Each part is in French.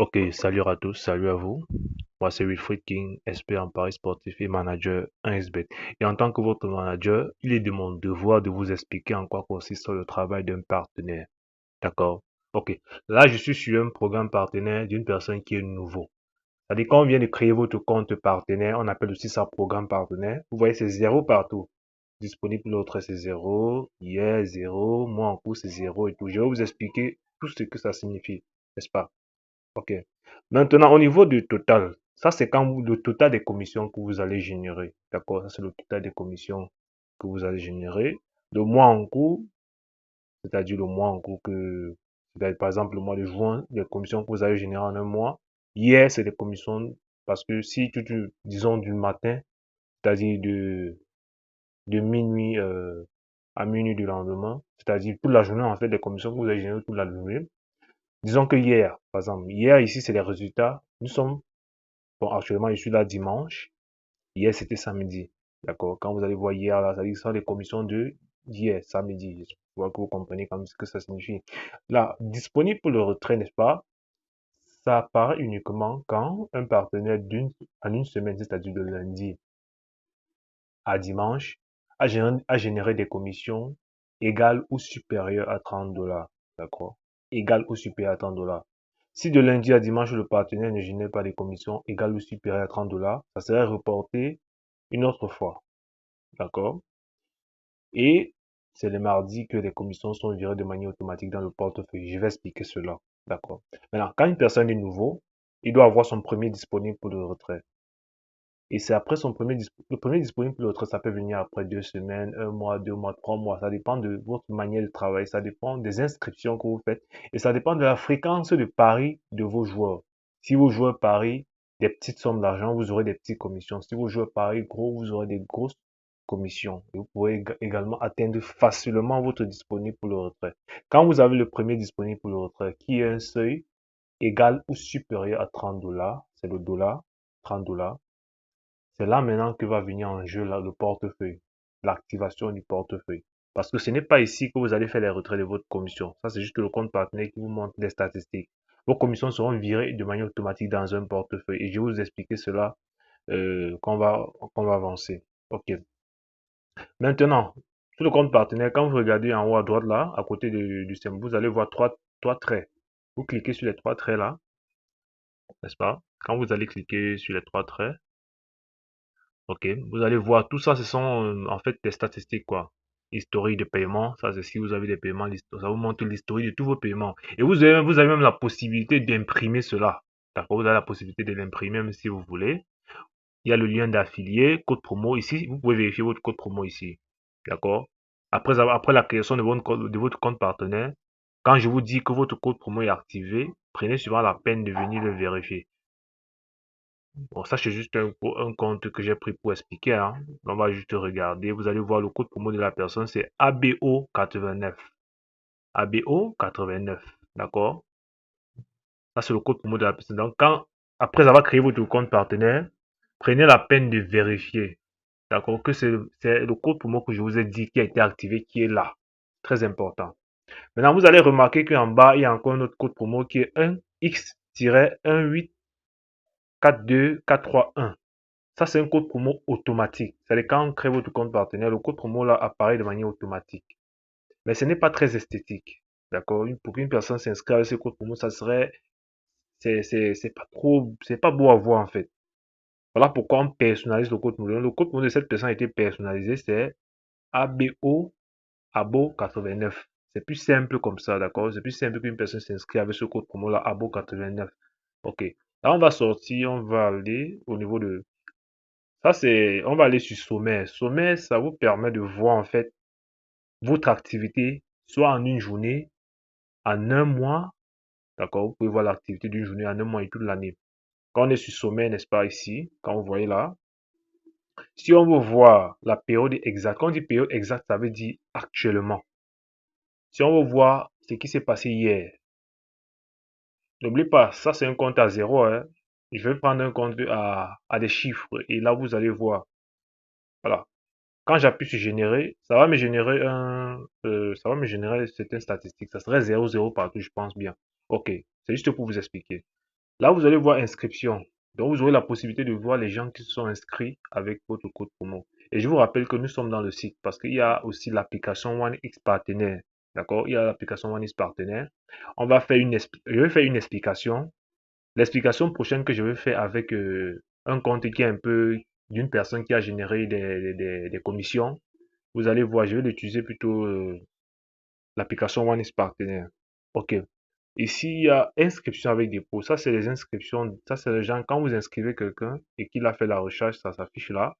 Ok, salut à tous, salut à vous. Moi, c'est Wilfried King, expert en paris sportif et manager 1xBet. Et en tant que votre manager, il est de mon devoir de vous expliquer en quoi consiste le travail d'un partenaire. D'accord? Ok. Là, je suis sur un programme partenaire d'une personne qui est nouveau. C'est-à-dire, quand on vient de créer votre compte partenaire, on appelle aussi ça programme partenaire. Vous voyez, c'est zéro partout. Disponible, l'autre, c'est zéro. Hier, zéro. Moi, en cours, c'est zéro et tout. Je vais vous expliquer tout ce que ça signifie. N'est-ce pas? Ok. Maintenant, au niveau du total, ça c'est quand le total des commissions que vous allez générer. D'accord? Ça c'est le total des commissions que vous allez générer. Le mois en cours, c'est-à-dire le mois en cours c'est-à-dire par exemple le mois de juin, les commissions que vous allez générer en un mois. Hier, c'est des commissions, parce que si disons du matin, c'est-à-dire de minuit à minuit du lendemain, c'est-à-dire toute la journée en fait, des commissions que vous allez générer toute la journée. Disons que hier, par exemple, hier ici c'est les résultats. Nous sommes Bon, actuellement, je suis là dimanche. Hier, c'était samedi. D'accord? Quand vous allez voir hier, là, ça dit que ce sont les commissions de d'hier, samedi. Je vois que vous comprenez quand même ce que ça signifie. Là, disponible pour le retrait, n'est-ce pas? Ça apparaît uniquement quand un partenaire en une semaine, c'est-à-dire de lundi à dimanche, a généré des commissions égales ou supérieures à 30 dollars. D'accord? Égales ou supérieures à 30 dollars. Si de lundi à dimanche, le partenaire ne génère pas des commissions égales ou supérieures à 30 dollars, ça serait reporté une autre fois. D'accord? Et c'est le mardi que les commissions sont virées de manière automatique dans le portefeuille. Je vais expliquer cela. D'accord? Maintenant, quand une personne est nouveau, il doit avoir son premier disponible pour le retrait. Et c'est après le premier disponible pour le retrait, ça peut venir après 2 semaines, un mois, 2 mois, 3 mois. Ça dépend de votre manière de travailler, ça dépend des inscriptions que vous faites et ça dépend de la fréquence de pari de vos joueurs. Si vos joueurs parient des petites sommes d'argent, vous aurez des petites commissions. Si vos joueurs parient gros, vous aurez des grosses commissions. Et vous pourrez également atteindre facilement votre disponible pour le retrait. Quand vous avez le premier disponible pour le retrait, qui est un seuil égal ou supérieur à 30 dollars, c'est le dollar, 30 dollars. C'est là maintenant que va venir en jeu là, le portefeuille, l'activation du portefeuille. Parce que ce n'est pas ici que vous allez faire les retraits de votre commission. Ça, c'est juste le compte partenaire qui vous montre les statistiques. Vos commissions seront virées de manière automatique dans un portefeuille. Et je vais vous expliquer cela qu'on va avancer. OK. Maintenant, sur le compte partenaire, quand vous regardez en haut à droite là, à côté du symbole, vous allez voir trois traits. Vous cliquez sur les trois traits là, n'est-ce pas? Quand vous allez cliquer sur les trois traits, ok, vous allez voir, tout ça, ce sont en fait des statistiques, quoi. Historique de paiement, ça c'est si vous avez des paiements, ça vous montre l'historique de tous vos paiements. Et vous avez même la possibilité d'imprimer cela. D'accord, vous avez la possibilité de l'imprimer même si vous voulez. Il y a le lien d'affilié, code promo ici, vous pouvez vérifier votre code promo ici. D'accord? Après la création de votre compte partenaire, quand je vous dis que votre code promo est activé, prenez souvent la peine de venir le vérifier. Bon, ça, c'est juste un compte que j'ai pris pour expliquer, hein. On va juste regarder. Vous allez voir le code promo de la personne, c'est ABO89. ABO89. D'accord? Ça, c'est le code promo de la personne. Donc, après avoir créé votre compte partenaire, prenez la peine de vérifier. D'accord? Que c'est le code promo que je vous ai dit qui a été activé, qui est là. Très important. Maintenant, vous allez remarquer qu'en bas, il y a encore un autre code promo qui est 1X-1842431. Ça, c'est un code promo automatique. C'est-à-dire quand on crée votre compte partenaire, le code promo là apparaît de manière automatique. Mais ce n'est pas très esthétique. D'accord? Pour qu'une personne s'inscrive avec ce code promo, c'est pas trop, c'est pas beau à voir en fait. Voilà pourquoi on personnalise le code promo. Le code promo de cette personne a été personnalisé, c'est ABO ABO 89. C'est plus simple comme ça, d'accord? C'est plus simple qu'une personne s'inscrive avec ce code promo là, ABO 89. Ok. Là, on va sortir, on va aller au niveau de ça, on va aller sur sommaire. Sommaire, ça vous permet de voir en fait votre activité, soit en une journée, en un mois, d'accord? Vous pouvez voir l'activité d'une journée en un mois et toute l'année. Quand on est sur sommaire, n'est-ce pas, ici, quand vous voyez là, si on veut voir la période exacte, quand on dit période exacte, ça veut dire actuellement. Si on veut voir ce qui s'est passé hier, n'oubliez pas, ça c'est un compte à zéro, hein. Je vais prendre un compte à des chiffres et là vous allez voir. Voilà. Quand j'appuie sur générer, ça va me générer certaines statistiques. Ça serait 0, 0 partout, je pense bien. Ok, c'est juste pour vous expliquer. Là, vous allez voir inscription. Donc, vous aurez la possibilité de voir les gens qui se sont inscrits avec votre code promo. Et je vous rappelle que nous sommes dans le site parce qu'il y a aussi l'application OneX Partenaire. D'accord? Il y a l'application OneX Partenaire. Je vais faire une explication. L'explication prochaine que je vais faire avec un compte qui est un peu d'une personne qui a généré des commissions. Vous allez voir, je vais l'utiliser plutôt l'application OneX Partenaire. OK. Ici, il y a inscription avec dépôt. Ça, c'est les inscriptions. Ça, c'est les gens, quand vous inscrivez quelqu'un et qu'il a fait la recherche, ça s'affiche là.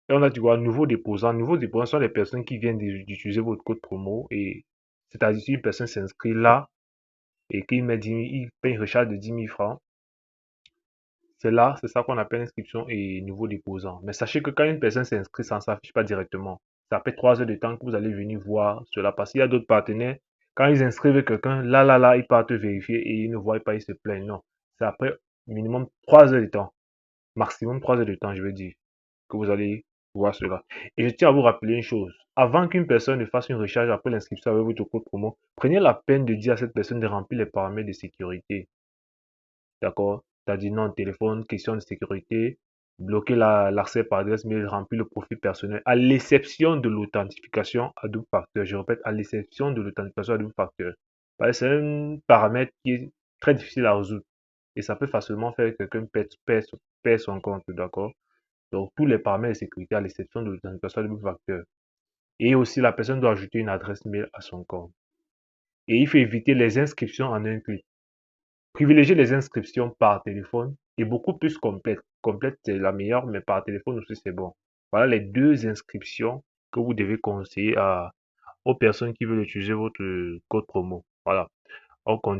Et on a du coup nouveau déposant. Nouveau déposant sont les personnes qui viennent d'utiliser votre code promo. Et c'est-à-dire, si une personne s'inscrit là et qu'il met 10 000, il paye une recharge de 10 000 francs, c'est là, c'est ça qu'on appelle inscription et nouveau déposant. Mais sachez que quand une personne s'inscrit, ça ne s'affiche pas directement. Ça fait 3 heures de temps que vous allez venir voir cela. Parce qu'il y a d'autres partenaires, quand ils inscrivent quelqu'un, là, ils partent vérifier et ils ne voient pas, ils se plaignent. Non. C'est après minimum 3 heures de temps. Maximum 3 heures de temps, je veux dire, que vous allez voir cela. Et je tiens à vous rappeler une chose. Avant qu'une personne ne fasse une recharge après l'inscription avec votre code promo, prenez la peine de dire à cette personne de remplir les paramètres de sécurité. D'accord? C'est-à-dire nom de téléphone, question de sécurité, bloquer l'accès par adresse mail, remplir le profil personnel, à l'exception de l'authentification à double facteur. Je répète, à l'exception de l'authentification à double facteur. Parce que c'est un paramètre qui est très difficile à résoudre. Et ça peut facilement faire que quelqu'un perd son compte, d'accord? Donc, tous les paramètres de sécurité à l'exception de l'authentification à double facteur. Et aussi, la personne doit ajouter une adresse mail à son compte. Et il faut éviter les inscriptions en un clic. Privilégiez les inscriptions par téléphone et beaucoup plus complète. Complète, c'est la meilleure, mais par téléphone aussi, c'est bon. Voilà les deux inscriptions que vous devez conseiller aux personnes qui veulent utiliser votre code promo. Voilà. On continue.